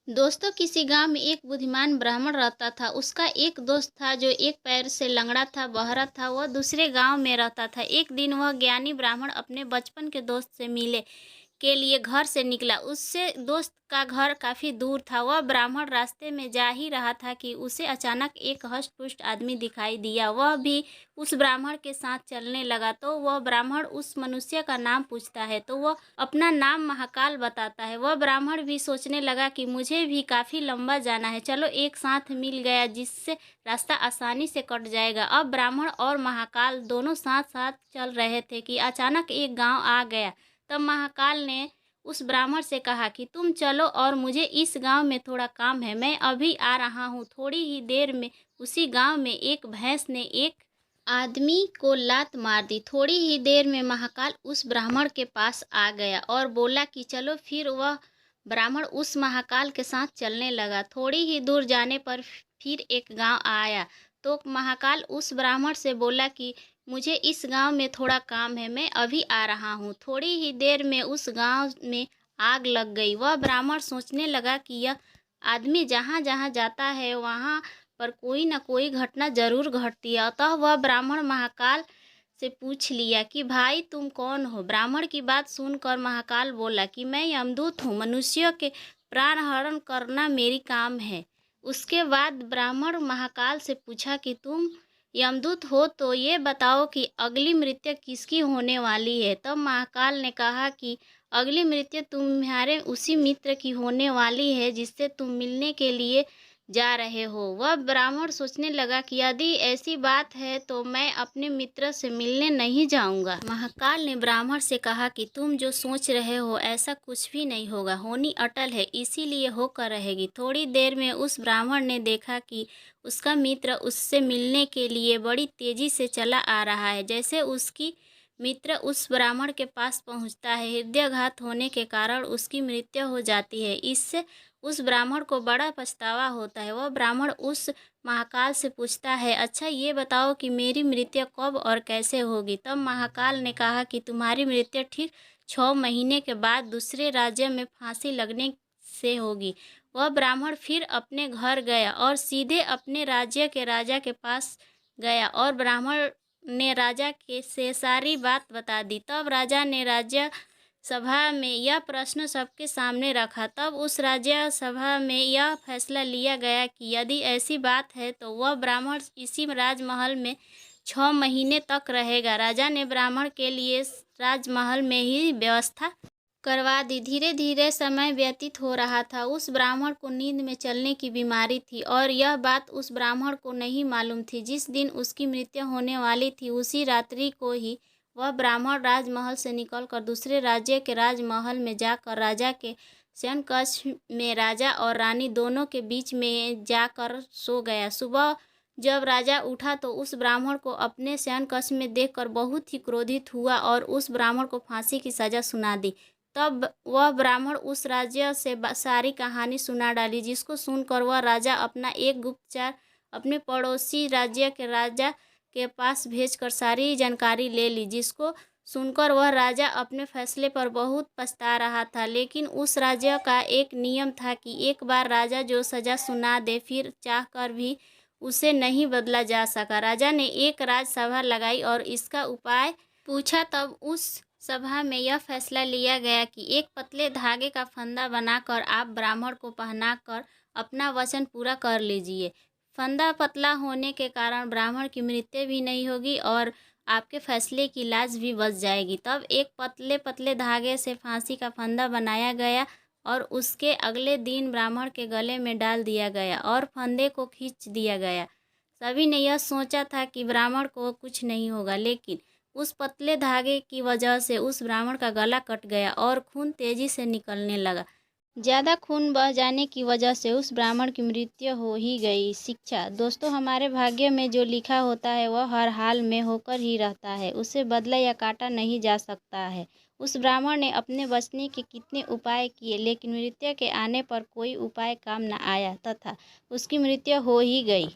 दोस्तों, किसी गांव में एक बुद्धिमान ब्राह्मण रहता था। उसका एक दोस्त था जो एक पैर से लंगड़ा था, बहरा था। वह दूसरे गांव में रहता था। एक दिन वह ज्ञानी ब्राह्मण अपने बचपन के दोस्त से मिले के लिए घर से निकला। उससे दोस्त का घर काफी दूर था। वह ब्राह्मण रास्ते में जा ही रहा था कि उसे अचानक एक हष्ट-पुष्ट आदमी दिखाई दिया। वह भी उस ब्राह्मण के साथ चलने लगा। तो वह ब्राह्मण उस मनुष्य का नाम पूछता है तो वह अपना नाम महाकाल बताता है। वह ब्राह्मण भी सोचने लगा कि मुझे भी काफी लंबा जाना है, चलो एक साथ मिल गया जिससे रास्ता आसानी से कट जाएगा। अब ब्राह्मण और महाकाल दोनों साथ साथ चल रहे थे कि अचानक एक गांव आ गया। तब महाकाल ने उस ब्राह्मण से कहा कि तुम चलो और मुझे इस गांव में थोड़ा काम है, मैं अभी आ रहा हूँ। थोड़ी ही देर में उसी गांव में एक भैंस ने एक आदमी को लात मार दी। थोड़ी ही देर में महाकाल उस ब्राह्मण के पास आ गया और बोला कि चलो। फिर वह ब्राह्मण उस महाकाल के साथ चलने लगा। थोड़ी ही दूर जाने पर फिर एक गांव आया तो महाकाल उस ब्राह्मण से बोला कि मुझे इस गांव में थोड़ा काम है, मैं अभी आ रहा हूँ। थोड़ी ही देर में उस गांव में आग लग गई। वह ब्राह्मण सोचने लगा कि यह आदमी जहाँ जहाँ जाता है वहाँ पर कोई न कोई घटना जरूर घटती है। अतः वह ब्राह्मण महाकाल से पूछ लिया कि भाई तुम कौन हो। ब्राह्मण की बात सुनकर महाकाल बोला कि मैं यमदूत हूँ, मनुष्यों के प्राण हरण करना मेरी काम है। उसके बाद ब्राह्मण महाकाल से पूछा कि तुम यमदूत हो तो ये बताओ कि अगली मृत्यु किसकी होने वाली है। तब महाकाल ने कहा कि अगली मृत्यु तुम्हारे उसी मित्र की होने वाली है जिससे तुम मिलने के लिए जा रहे हो। वह ब्राह्मण सोचने लगा कि यदि ऐसी बात है तो मैं अपने मित्र से मिलने नहीं जाऊंगा। महाकाल ने ब्राह्मण से कहा कि तुम जो सोच रहे हो ऐसा कुछ भी नहीं होगा, होनी अटल है इसीलिए होकर रहेगी। थोड़ी देर में उस ब्राह्मण ने देखा कि उसका मित्र उससे मिलने के लिए बड़ी तेजी से चला आ रहा है। जैसे उसकी मित्र उस ब्राह्मण के पास पहुंचता है, हृदयाघात होने के कारण उसकी मृत्यु हो जाती है। इससे उस ब्राह्मण को बड़ा पछतावा होता है। वह ब्राह्मण उस महाकाल से पूछता है, अच्छा ये बताओ कि मेरी मृत्यु कब और कैसे होगी। तब महाकाल ने कहा कि तुम्हारी मृत्यु ठीक 6 महीने के बाद दूसरे राज्य में फांसी लगने से होगी। वह ब्राह्मण फिर अपने घर गया और सीधे अपने राज्य के राजा के पास गया और ब्राह्मण ने राजा के से सारी बात बता दी। तब राजा ने राज्य सभा में यह प्रश्न सबके सामने रखा। तब उस राज्य सभा में यह फैसला लिया गया कि यदि ऐसी बात है तो वह ब्राह्मण इसी राजमहल में 6 महीने तक रहेगा। राजा ने ब्राह्मण के लिए राजमहल में ही व्यवस्था करवा दी। धीरे धीरे समय व्यतीत हो रहा था। उस ब्राह्मण को नींद में चलने की बीमारी थी और यह बात उस ब्राह्मण को नहीं मालूम थी। जिस दिन उसकी मृत्यु होने वाली थी उसी रात्रि को ही वह ब्राह्मण राजमहल से निकलकर दूसरे राज्य के राजमहल में जाकर राजा के शयन कक्ष में राजा और रानी दोनों के बीच में जाकर सो गया। सुबह जब राजा उठा तो उस ब्राह्मण को अपने शयन कक्ष में देखकर बहुत ही क्रोधित हुआ और उस ब्राह्मण को फांसी की सजा सुना दी। तब वह ब्राह्मण उस राज्य से सारी कहानी सुना डाली, जिसको सुनकर वह राजा अपना एक गुप्तचर अपने पड़ोसी राज्य के राजा के पास भेजकर सारी जानकारी ले ली। जिसको सुनकर वह राजा अपने फैसले पर बहुत पछता रहा था। लेकिन उस राज्य का एक नियम था कि एक बार राजा जो सजा सुना दे फिर चाहकर भी उसे नहीं बदला जा सका। राजा ने एक राजसभा लगाई और इसका उपाय पूछा। तब उस सभा में यह फैसला लिया गया कि एक पतले धागे का फंदा बनाकर आप ब्राह्मण को पहनाकर अपना वचन पूरा कर लीजिए। फंदा पतला होने के कारण ब्राह्मण की मृत्यु भी नहीं होगी और आपके फैसले की लाज भी बच जाएगी। तब एक पतले पतले धागे से फांसी का फंदा बनाया गया और उसके अगले दिन ब्राह्मण के गले में डाल दिया गया और फंदे को खींच दिया गया। सभी ने यह सोचा था कि ब्राह्मण को कुछ नहीं होगा, लेकिन उस पतले धागे की वजह से उस ब्राह्मण का गला कट गया और खून तेजी से निकलने लगा। ज़्यादा खून बह जाने की वजह से उस ब्राह्मण की मृत्यु हो ही गई। शिक्षा। दोस्तों, हमारे भाग्य में जो लिखा होता है वह हर हाल में होकर ही रहता है, उसे बदला या काटा नहीं जा सकता है। उस ब्राह्मण ने अपने बचने के कितने उपाय किए, लेकिन मृत्यु के आने पर कोई उपाय काम न आया तथा उसकी मृत्यु हो ही गई।